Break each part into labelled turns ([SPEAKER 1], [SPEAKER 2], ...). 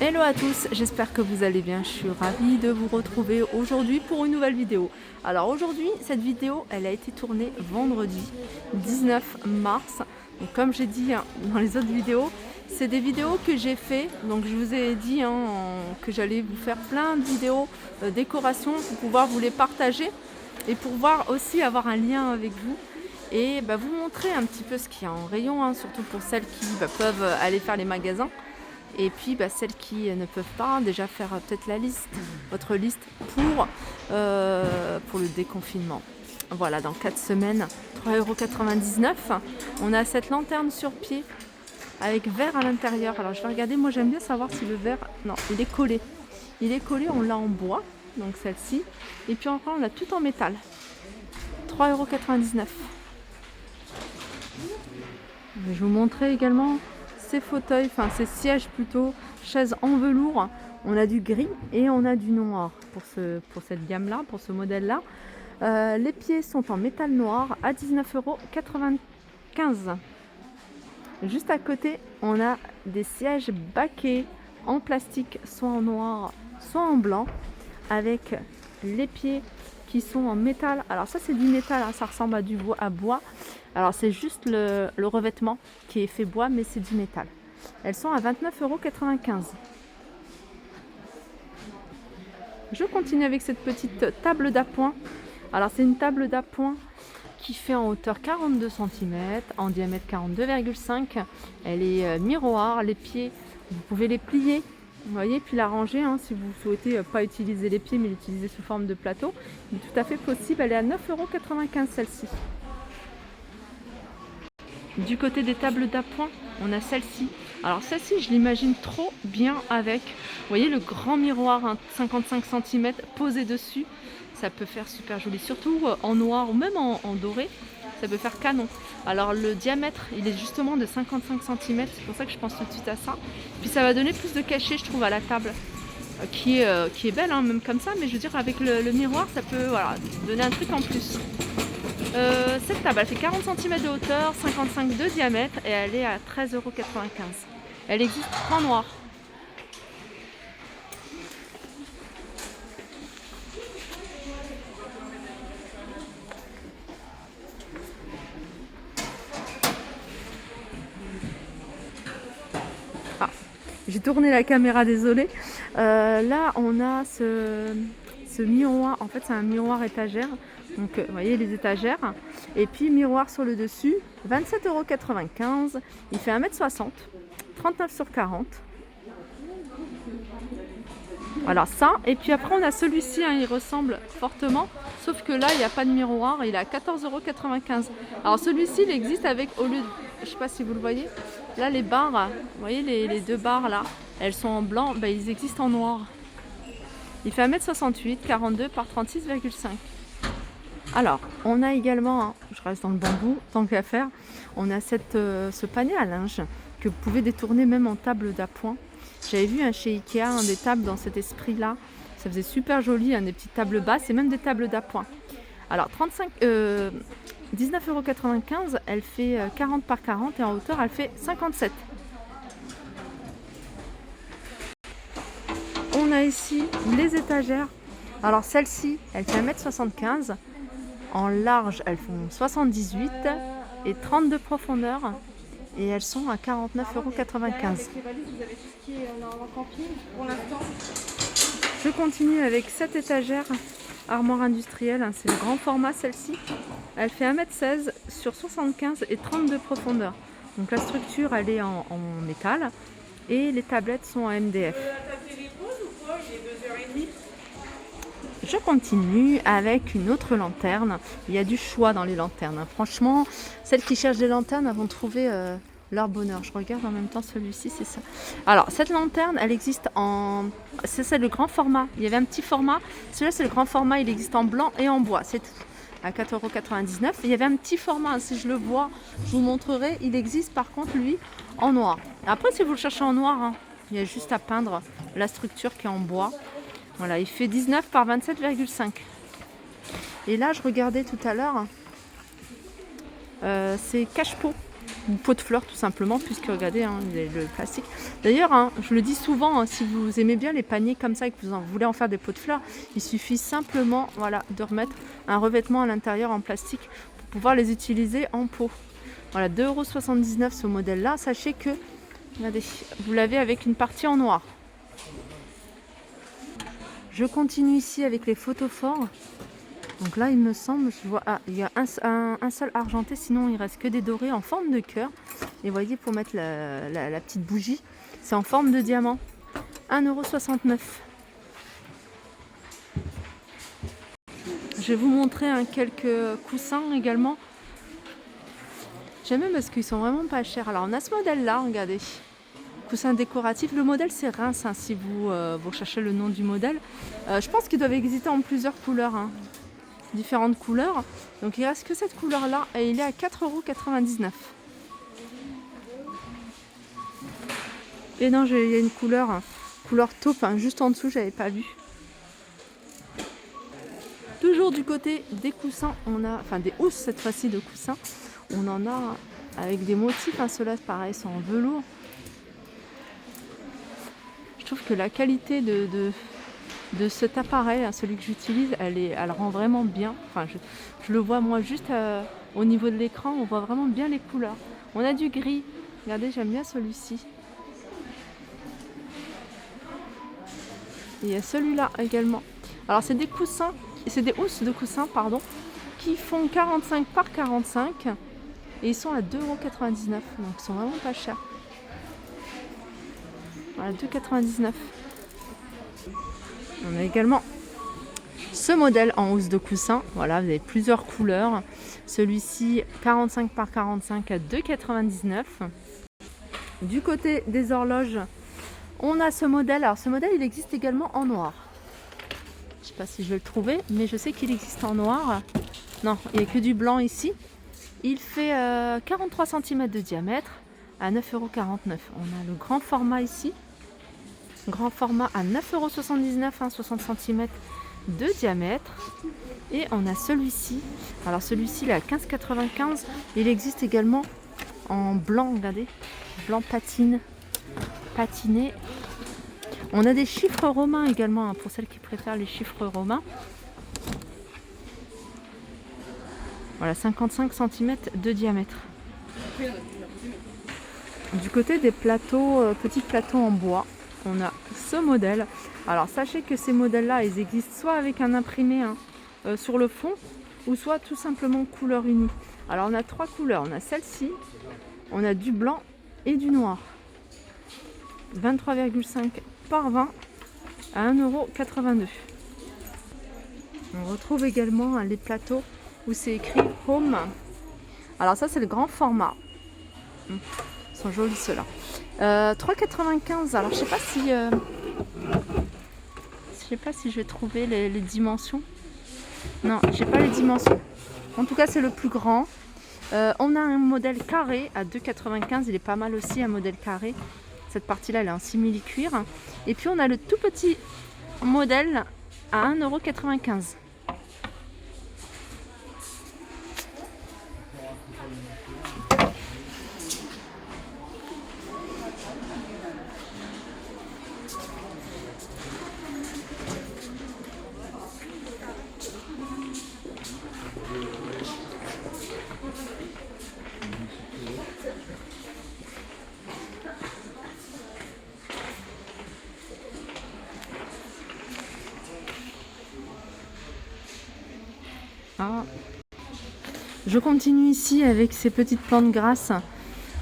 [SPEAKER 1] Hello à tous, j'espère que vous allez bien. Je suis ravie de vous retrouver aujourd'hui pour une nouvelle vidéo. Alors aujourd'hui, cette vidéo, elle a été tournée vendredi 19 mars. Donc comme j'ai dit dans les autres vidéos, c'est des vidéos que j'ai fait. Donc je vous ai dit que j'allais vous faire plein de vidéos décoration pour pouvoir vous les partager et pour pouvoir aussi avoir un lien avec vous. Et vous montrer un petit peu ce qu'il y a en rayon, surtout pour celles qui peuvent aller faire les magasins. Et puis celles qui ne peuvent pas, déjà faire peut-être votre liste pour le déconfinement. Voilà, dans 4 semaines, 3,99 €. On a cette lanterne sur pied avec verre à l'intérieur. Alors je vais regarder, moi j'aime bien savoir si le verre... Non, il est collé. Il est collé, on l'a en bois, donc celle-ci. Et puis enfin on l'a tout en métal. 3,99 €. Je vais vous montrer également ces fauteuils, enfin ces sièges plutôt, chaises en velours. On a du gris et on a du noir pour cette gamme-là, pour ce modèle-là. Les pieds sont en métal noir à 19,95 €. Juste à côté, on a des sièges baquets en plastique, soit en noir, soit en blanc, avec les pieds qui sont en métal. Alors ça c'est du métal, ça ressemble à bois. Alors c'est juste le revêtement qui est fait bois, mais c'est du métal. Elles sont à 29,95 €. Je continue avec cette petite table d'appoint. Alors c'est une table d'appoint qui fait en hauteur 42 cm, en diamètre 42,5 €. Elle est miroir, les pieds, vous pouvez les plier. Vous voyez, puis la ranger si vous souhaitez pas utiliser les pieds mais l'utiliser sous forme de plateau. C'est tout à fait possible. Elle est à 9,95 € celle-ci. Du côté des tables d'appoint, on a celle-ci. Alors celle-ci, je l'imagine trop bien avec, vous voyez, le grand miroir 55 cm posé dessus. Ça peut faire super joli, surtout en noir ou même en doré. Ça peut faire canon. Alors le diamètre, il est justement de 55 cm. C'est pour ça que je pense tout de suite à ça. Puis ça va donner plus de cachet, je trouve, à la table. Qui est belle, même comme ça. Mais je veux dire, avec le miroir, ça peut donner un truc en plus. Cette table, elle fait 40 cm de hauteur, 55 de diamètre et elle est à 13,95 €. Elle existe en noir. Ah, j'ai tourné la caméra, désolée. Là, on a ce miroir. En fait, c'est un miroir étagère. Donc, vous voyez les étagères. Et puis, miroir sur le dessus, 27,95 €. Il fait 1,60 m, 39 sur 40. Voilà ça. Et puis après, on a celui-ci. Il ressemble fortement. Sauf que là, il n'y a pas de miroir. Il est à 14,95 €. Alors, celui-ci, il existe avec, au lieu de... Je ne sais pas si vous le voyez. Là, les barres, vous voyez les deux barres là, elles sont en blanc. Ils existent en noir. Il fait 1,68 m, 42 par 36,5. Alors, on a également, je reste dans le bambou, tant qu'à faire, on a ce panier à linge que vous pouvez détourner même en table d'appoint. J'avais vu chez Ikea des tables dans cet esprit-là. Ça faisait super joli, des petites tables basses et même des tables d'appoint. Alors, 19,95 €, elle fait 40 par 40 et en hauteur, elle fait 57. On a ici les étagères. Alors, celle-ci, elle fait 1,75 m. En large, elles font 78 et 30 de profondeur. Et elles sont à 49,95 €. Je continue avec cette étagère armoire industrielle. C'est le grand format, celle-ci. Elle fait 1,16 m sur 75 et 30 de profondeur. Donc la structure, elle est en métal. Et les tablettes sont en MDF. Je continue avec une autre lanterne. Il y a du choix dans les lanternes. Franchement, celles qui cherchent des lanternes vont trouver leur bonheur. Je regarde en même temps celui-ci, c'est ça. Alors, cette lanterne, elle existe en... C'est le grand format. Il y avait un petit format. Celui-là, c'est le grand format. Il existe en blanc et en bois. C'est tout. À 4,99 €. Il y avait un petit format. Si je le vois, je vous montrerai. Il existe par contre, lui, en noir. Après, si vous le cherchez en noir, il y a juste à peindre la structure qui est en bois. Voilà, il fait 19 par 27,5. Et là, je regardais tout à l'heure, c'est cache-pot. une pot de fleurs tout simplement, puisque regardez hein, le plastique. D'ailleurs, hein, je le dis souvent, hein, si vous aimez bien les paniers comme ça et que vous voulez en faire des pots de fleurs, il suffit simplement voilà, de remettre un revêtement à l'intérieur en plastique pour pouvoir les utiliser en pot. Voilà, 2,79 € ce modèle-là. Sachez que regardez, vous l'avez avec une partie en noir. Je continue ici avec les photophores. Donc là, il me semble, je vois, il y a un seul argenté, sinon il reste que des dorés en forme de cœur. Et vous voyez, pour mettre la petite bougie, c'est en forme de diamant. 1,69 €. Je vais vous montrer quelques coussins également. J'aime bien parce qu'ils sont vraiment pas chers. Alors on a ce modèle-là, regardez. Coussin décoratif. Le modèle c'est Reims, hein, si vous cherchez le nom du modèle. Je pense qu'ils doivent exister en plusieurs couleurs. Hein. Différentes couleurs. Donc il reste que cette couleur là et il est à 4,99 €. Et non, il y a une couleur taupe, hein, juste en dessous, j'avais pas vu. Toujours du côté des coussins, on a, enfin des housses cette fois-ci de coussins, on en a avec des motifs, hein, ceux-là pareil sont en velours. Je trouve que la qualité de cet appareil, hein, celui que j'utilise, elle rend vraiment bien. Enfin, je le vois moi juste au niveau de l'écran, on voit vraiment bien les couleurs. On a du gris, regardez, j'aime bien celui-ci. Et il y a celui-là également. Alors c'est des coussins, c'est des housses de coussins, pardon, qui font 45 par 45 et ils sont à 2,99 €, donc ils sont vraiment pas chers. Voilà, 2,99 €. On a également ce modèle en housse de coussin. Voilà, vous avez plusieurs couleurs. Celui-ci 45 par 45 à 2,99 €. Du côté des horloges, on a ce modèle. Alors ce modèle, il existe également en noir. Je ne sais pas si je vais le trouver, mais je sais qu'il existe en noir. Non, il n'y a que du blanc ici. Il fait 43 cm de diamètre à 9,49 €. On a le grand format ici. Grand format à 9,79 €, hein, 60 cm de diamètre. Et on a celui-ci. Alors celui-ci, il est à 15,95 €. Il existe également en blanc, regardez. Blanc patiné. On a des chiffres romains également, hein, pour celles qui préfèrent les chiffres romains. Voilà, 55 cm de diamètre. Du côté des plateaux, petits plateaux en bois, on a ce modèle. Alors sachez que ces modèles-là, ils existent soit avec un imprimé hein, sur le fond, ou soit tout simplement couleur unie. Alors on a trois couleurs, on a celle-ci, on a du blanc et du noir. 23,5 par 20 à 1,82 €. On retrouve également les plateaux où c'est écrit Home. Alors ça c'est le grand format. Ils sont jolis ceux-là. 3,95 €. Alors je sais pas si je vais trouver les dimensions. Non, j'ai pas les dimensions. En tout cas c'est le plus grand. On a un modèle carré à 2,95 €. Il est pas mal aussi un modèle carré. Cette partie-là, elle est en simili-cuir. Et puis on a le tout petit modèle à 1,95 €. Ah. Je continue ici avec ces petites plantes grasses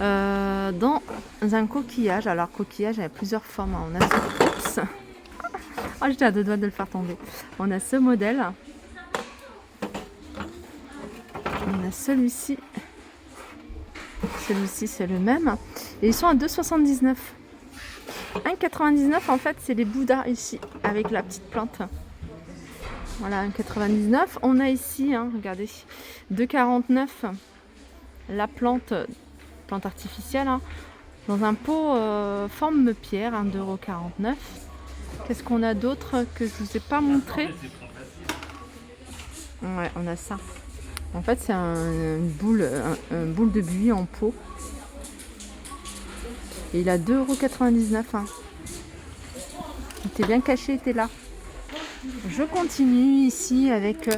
[SPEAKER 1] dans un coquillage. Alors coquillage, il y a plusieurs formes. On a ce... Oh, j'étais à deux doigts de le faire tomber. On a ce modèle. On a celui-ci. Celui-ci, c'est le même. Et ils sont à 2,79 €. 1,99 € en fait, c'est les Bouddhas ici, avec la petite plante. Voilà, 1,99 €. On a ici, hein, regardez, 2,49 € la plante artificielle, hein, dans un pot forme pierre, hein, 2,49 €. Qu'est-ce qu'on a d'autre que je ne vous ai pas montré? Ouais, on a ça. En fait, c'est une boule de buis en pot. Et il a 2,99 €. Hein. Il était bien caché, il était là. Je continue ici avec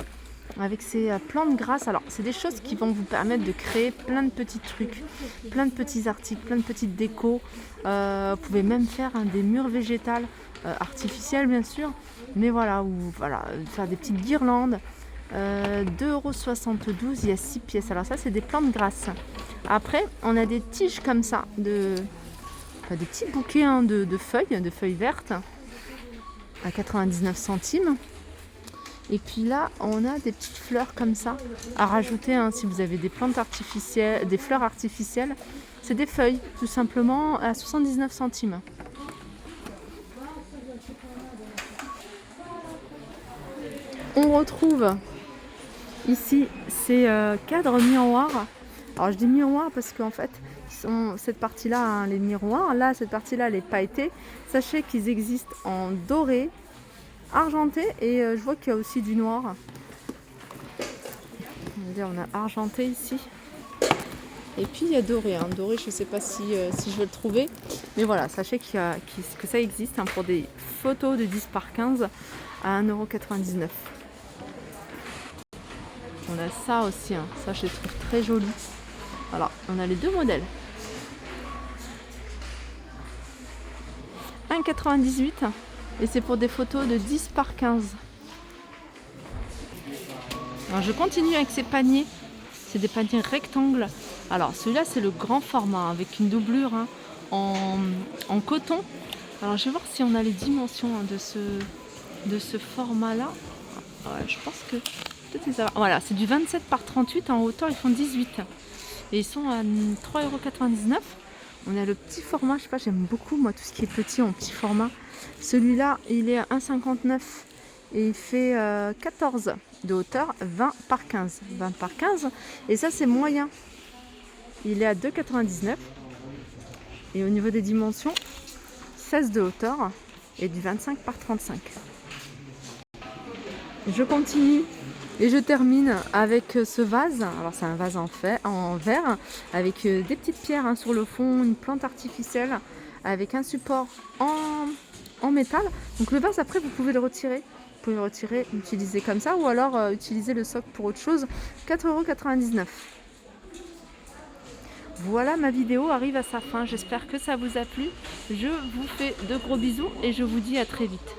[SPEAKER 1] ces plantes grasses. Alors, c'est des choses qui vont vous permettre de créer plein de petits trucs, plein de petits articles, plein de petites décos. Vous pouvez même faire des murs végétales, artificiels bien sûr, mais voilà, ou voilà, faire des petites guirlandes. 2,72 €, il y a 6 pièces. Alors ça, c'est des plantes grasses. Après, on a des tiges comme ça, des petits bouquets de feuilles vertes, à 99 centimes. Et puis là, on a des petites fleurs comme ça à rajouter, hein, si vous avez des plantes artificielles, des fleurs artificielles. C'est des feuilles, tout simplement, à 79 centimes. On retrouve ici ces cadres miroirs. Alors je dis miroirs parce qu'en fait, cette partie-là, hein, les miroirs, là, cette partie-là, les pailletés. Sachez qu'ils existent en doré, argenté et je vois qu'il y a aussi du noir. On a argenté ici. Et puis il y a doré. Hein. Doré, je ne sais pas si je vais le trouver. Mais voilà, sachez que ça existe, hein, pour des photos de 10 par 15 à 1,99 €. On a ça aussi. Hein. Ça, je le trouve très joli. Alors, on a les deux modèles. 1,98 € et c'est pour des photos de 10 par 15. Alors, je continue avec ces paniers. C'est des paniers rectangles. Alors celui-là, c'est le grand format avec une doublure, hein, en coton. Alors je vais voir si on a les dimensions, hein, de ce format-là. Ouais, je pense que peut-être les avoir. Voilà, c'est du 27 par 38. En hauteur, ils font 18. Et ils sont à 3,99 €. On a le petit format, je sais pas, j'aime beaucoup moi tout ce qui est petit en petit format. Celui-là, il est à 1,59 € et il fait 14 de hauteur, 20 par 15. 20 par 15. Et ça, c'est moyen. Il est à 2,99 €. Et au niveau des dimensions, 16 de hauteur et du 25 par 35. Je continue et je termine avec ce vase. Alors c'est un vase en verre avec des petites pierres, hein, sur le fond, une plante artificielle avec un support en métal. Donc le vase, après, vous pouvez le retirer. Vous pouvez le retirer, l'utiliser comme ça, ou alors utiliser le socle pour autre chose. 4,99 €. Voilà, ma vidéo arrive à sa fin. J'espère que ça vous a plu. Je vous fais de gros bisous et je vous dis à très vite.